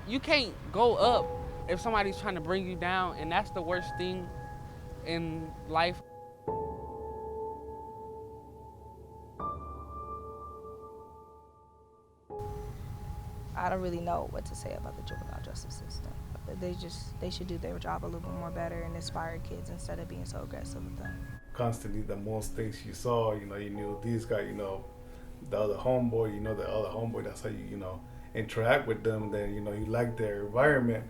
You can't go up if somebody's trying to bring you down, and that's the worst thing in life. I don't really know what to say about the juvenile justice system. They should do their job a little bit more better and inspire kids instead of being so aggressive with them. Constantly, the most things you saw, you knew these guys, the other homeboy, the other homeboy. That's how you interact with them. Then you like their environment.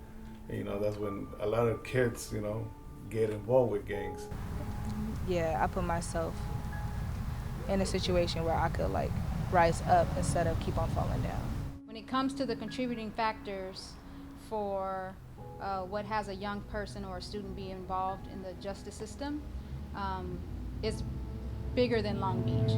And, that's when a lot of kids, get involved with gangs. Yeah, I put myself in a situation where I could like rise up instead of keep on falling down. When it comes to the contributing factors for what has a young person or a student be involved in the justice system, is bigger than Long Beach.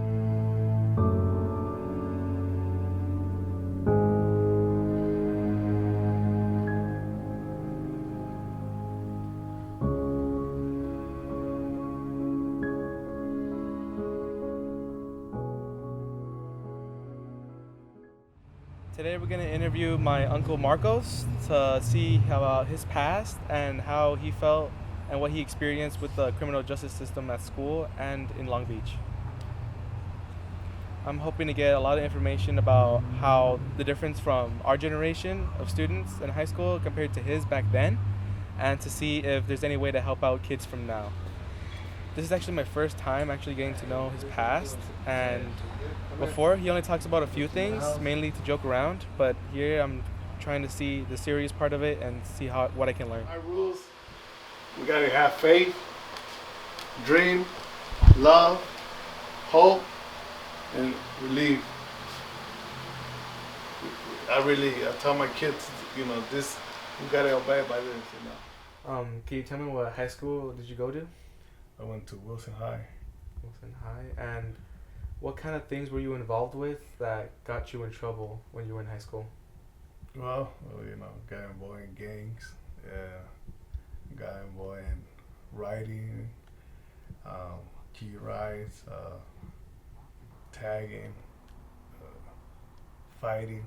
Today we're going to interview my uncle Marcos to see about his past and how he felt and what he experienced with the criminal justice system at school and in Long Beach. I'm hoping to get a lot of information about how the difference from our generation of students in high school compared to his back then, and to see if there's any way to help out kids from now. This is actually my first time actually getting to know his past, and before he only talks about a few things, mainly to joke around, but here I'm trying to see the serious part of it and see what I can learn. Our rules, we gotta have faith, dream, love, hope, and believe. I tell my kids, this, we gotta obey by this, Can you tell me what high school did you go to? I went to Wilson High. Wilson High. And what kind of things were you involved with that got you in trouble when you were in high school? Well, got involved in gangs, got involved in riding, G rides, tagging, fighting,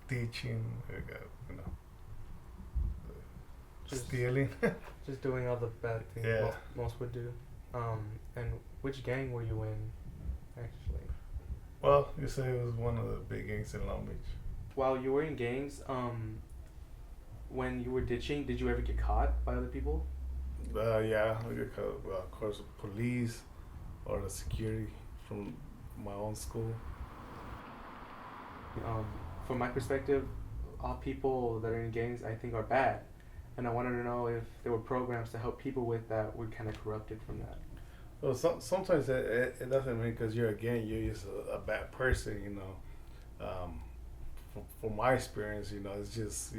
teaching, stealing. Just doing all the bad things most would do. And which gang were you in, actually? Well, you say it was one of the big gangs in Long Beach. While you were in gangs, when you were ditching, did you ever get caught by other people? Yeah, I get caught, of course, the police or the security from my own school. From my perspective, all people that are in gangs, I think, are bad. And I wanted to know if there were programs to help people with that were kind of corrupted from that. Well, sometimes it doesn't mean because you're a gang, you're just a bad person, From my experience, it's just,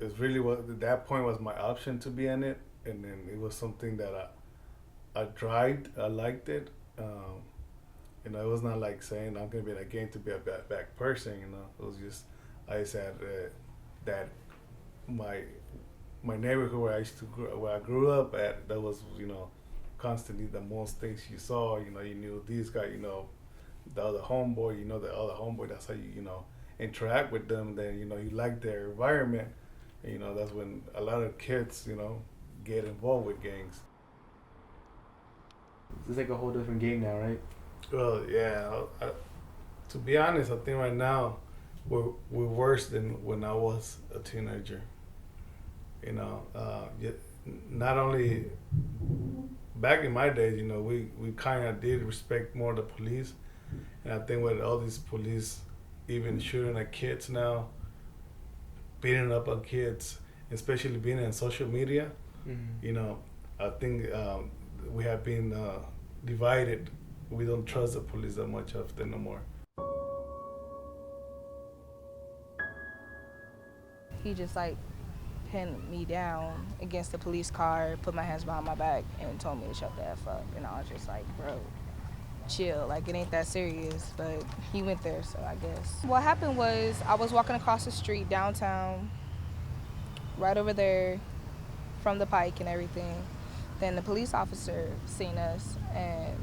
it's really what at that point was my option to be in it. And then it was something that I tried, I liked it. It was not like saying I'm going to be in a gang to be a bad person, It was just, I just had that my neighborhood where I grew up at, that was, constantly the most things you saw, you knew these guys, the other homeboy, the other homeboy. That's how you interact with them. Then, you like their environment. And, that's when a lot of kids, get involved with gangs. It's like a whole different game now, right? Well, yeah. To be honest, I think right now we're worse than when I was a teenager. Not only back in my days, we kind of did respect more the police, and I think with all these police even shooting at kids now, beating up on kids, especially being in social media, I think we have been divided. We don't trust the police that much often no more. He just like pinned me down against the police car, put my hands behind my back, and told me to shut the F up. And I was just like, bro, chill, like it ain't that serious. But he went there, so I guess. What happened was I was walking across the street downtown, right over there from the Pike and everything. Then the police officer seen us, and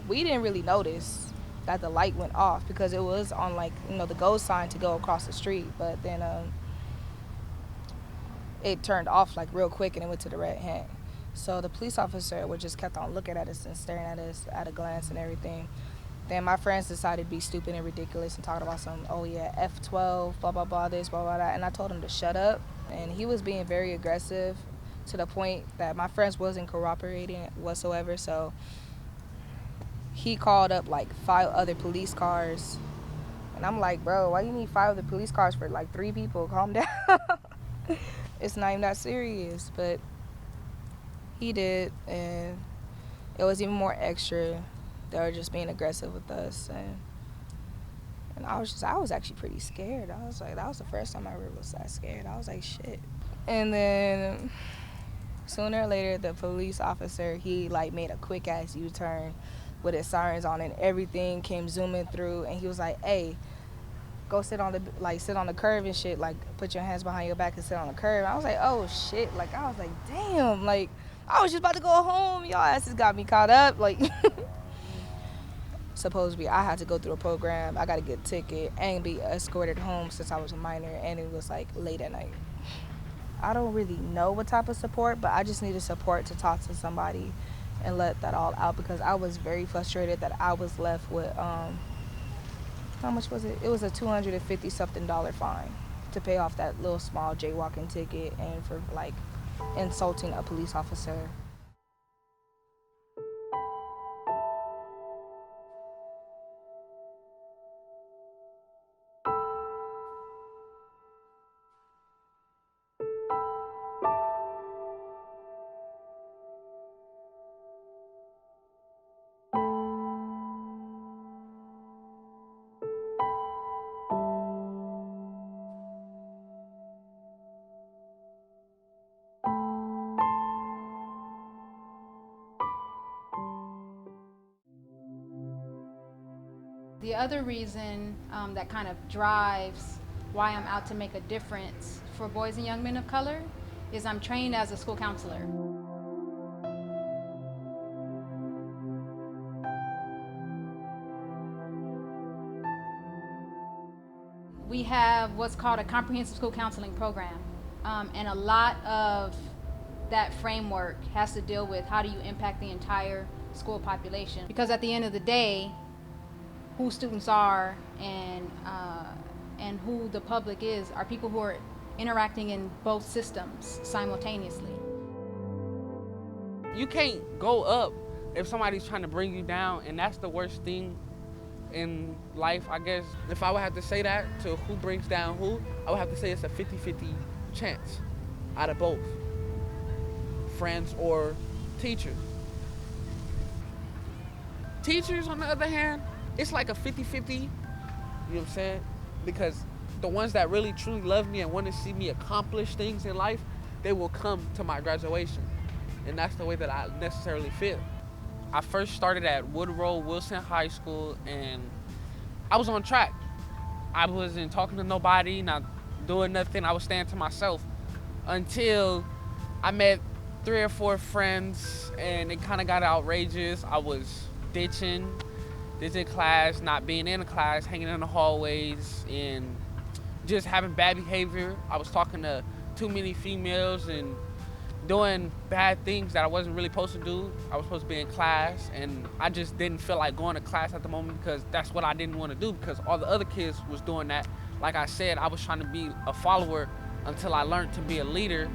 we didn't really notice that the light went off because it was on the go sign to go across the street. But then it turned off like real quick and it went to the red hand. So the police officer would just kept on looking at us and staring at us at a glance and everything. Then my friends decided to be stupid and ridiculous and talking about some, oh yeah, F12, blah, blah, blah, this, blah, blah, that. And I told him to shut up. And he was being very aggressive to the point that my friends wasn't cooperating whatsoever. So he called up like 5 other police cars. And I'm like, bro, why you need 5 other police cars for like 3 people? Calm down. It's not even that serious. But he did. And it was even more extra. They were just being aggressive with us. And I was actually pretty scared. I was like, that was the first time I ever was that scared. I was like, shit. And then sooner or later, the police officer, he like made a quick ass U-turn with his sirens on and everything came zooming through. And he was like, hey, go sit on the curb and shit. Like, put your hands behind your back and sit on the curb. I was like, oh shit. Like, I was like, damn. Like, I was just about to go home. Y'all asses got me caught up. Like, supposedly I had to go through a program. I got to get a ticket and be escorted home since I was a minor, and it was like late at night. I don't really know what type of support, but I just needed support to talk to somebody and let that all out because I was very frustrated that I was left with, how much was it? It was a $250-something fine to pay off that little small jaywalking ticket and for like insulting a police officer. The other reason that kind of drives why I'm out to make a difference for boys and young men of color is I'm trained as a school counselor. We have what's called a comprehensive school counseling program, and a lot of that framework has to deal with how do you impact the entire school population, because at the end of the day, who students are and who the public is are people who are interacting in both systems simultaneously. You can't go up if somebody's trying to bring you down, and that's the worst thing in life, I guess. If I would have to say that to who brings down who, I would have to say it's a 50-50 chance out of both, friends or teachers. Teachers, on the other hand, it's like a 50-50, you know what I'm saying? Because the ones that really truly love me and want to see me accomplish things in life, they will come to my graduation. And that's the way that I necessarily feel. I first started at Woodrow Wilson High School, and I was on track. I wasn't talking to nobody, not doing nothing. I was staying to myself until I met 3 or 4 friends, and it kind of got outrageous. I was ditching class, not being in class, hanging in the hallways, and just having bad behavior. I was talking to too many females and doing bad things that I wasn't really supposed to do. I was supposed to be in class, and I just didn't feel like going to class at the moment because that's what I didn't want to do, because all the other kids was doing that. Like I said, I was trying to be a follower until I learned to be a leader.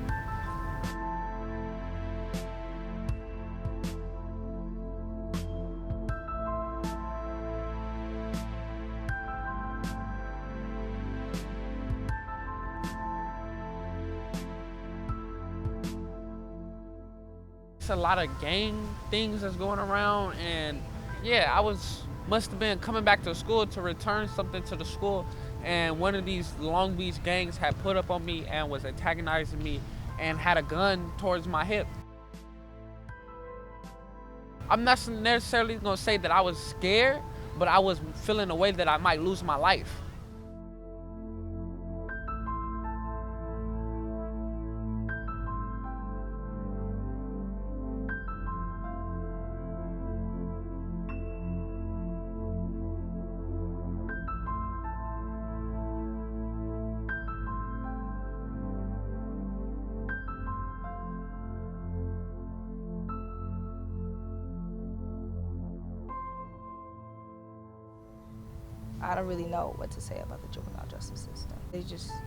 A lot of gang things that's going around, and yeah, I must have been coming back to school to return something to the school, and one of these Long Beach gangs had put up on me and was antagonizing me and had a gun towards my hip. I'm not necessarily gonna say that I was scared, but I was feeling a way that I might lose my life. I don't really know what to say about the juvenile justice system.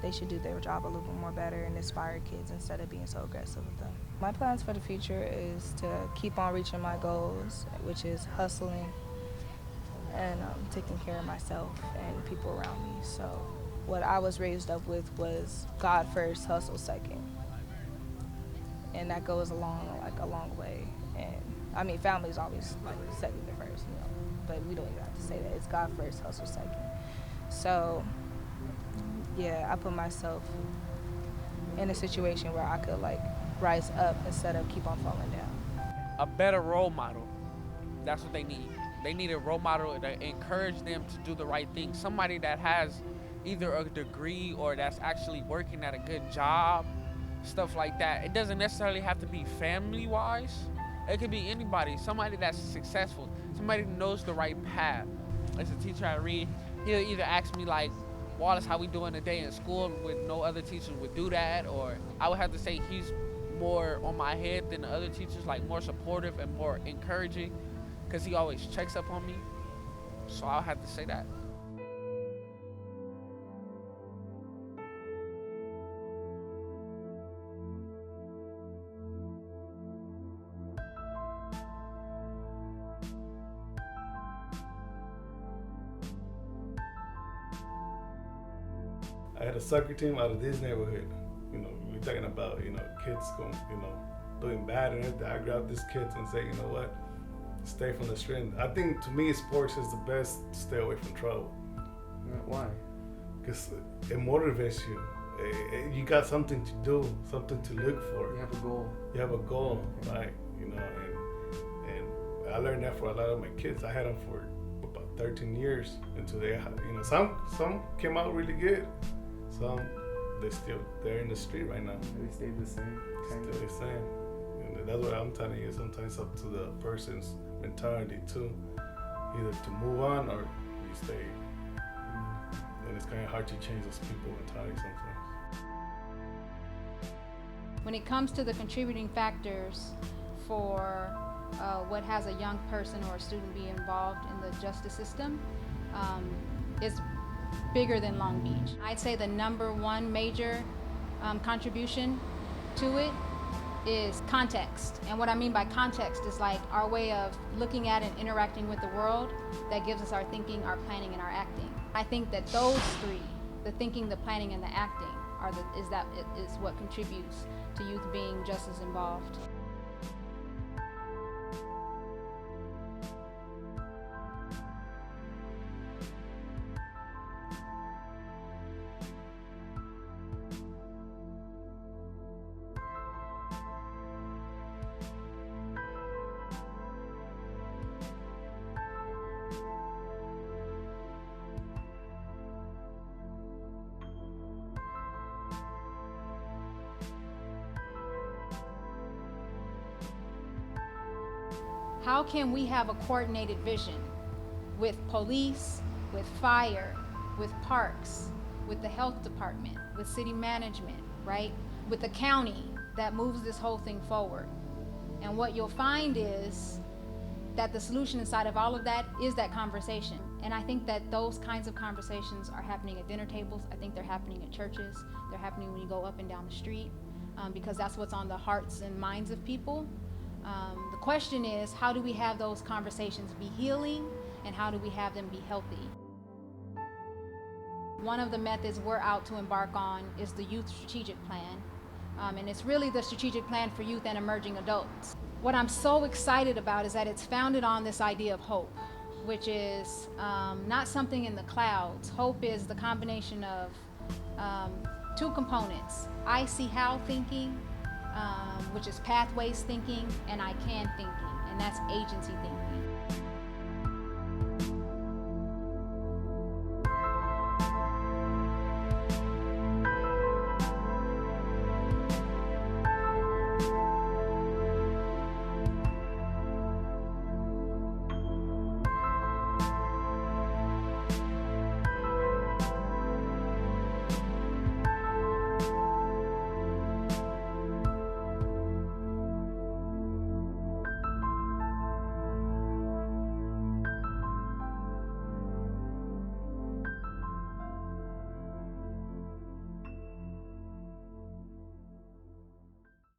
They should do their job a little bit more better and inspire kids instead of being so aggressive with them. My plans for the future is to keep on reaching my goals, which is hustling and taking care of myself and people around me. So what I was raised up with was God first, hustle second. And that goes a long way. And I mean, family's always like second to first, you know, but we don't even have to say that. It's God first, hustle second. So yeah, I put myself in a situation where I could like rise up instead of keep on falling down. A better role model. That's what they need. They need a role model to encourage them to do the right thing. Somebody that has either a degree or that's actually working at a good job, stuff like that. It doesn't necessarily have to be family-wise. It could be anybody. Somebody that's successful. Somebody who knows the right path. As a teacher I read, he'll either ask me like, Wallace, how we doing today in school, when no other teachers would do that, or I would have to say he's more on my head than the other teachers, like more supportive and more encouraging, because he always checks up on me. So I'll have to say that. I had a soccer team out of this neighborhood. You know, we're talking about, you know, kids going, you know, doing bad and everything. I grab these kids and say, you know what, stay from the street. I think to me, sports is the best to stay away from trouble. Why? Because it motivates you. You got something to do, something to look for. You have a goal. You have a goal, right? You know, and I learned that for a lot of my kids. I had them for about 13 years until they, you know, some came out really good. Some they're in the street right now. They stayed the same. Still the same. And that's what I'm telling you. Sometimes up to the person's mentality too, either to move on or you stay. And it's kind of hard to change those people's mentality sometimes. When it comes to the contributing factors for what has a young person or a student be involved in the justice system, is bigger than Long Beach. I'd say the number one major contribution to it is context. And what I mean by context is like our way of looking at and interacting with the world that gives us our thinking, our planning, and our acting. I think that those three, the thinking, the planning, and the acting, is what contributes to youth being just as involved. How can we have a coordinated vision with police, with fire, with parks, with the health department, with city management, right? With the county that moves this whole thing forward. And what you'll find is that the solution inside of all of that is that conversation. And I think that those kinds of conversations are happening at dinner tables. I think they're happening at churches. They're happening when you go up and down the street, because that's what's on the hearts and minds of people. The question is, how do we have those conversations be healing, and how do we have them be healthy? One of the methods we're out to embark on is the Youth Strategic Plan, and it's really the strategic plan for youth and emerging adults. What I'm so excited about is that it's founded on this idea of hope, which is not something in the clouds. Hope is the combination of two components: I see how thinking, which is pathways thinking, and I can thinking, and that's agency thinking.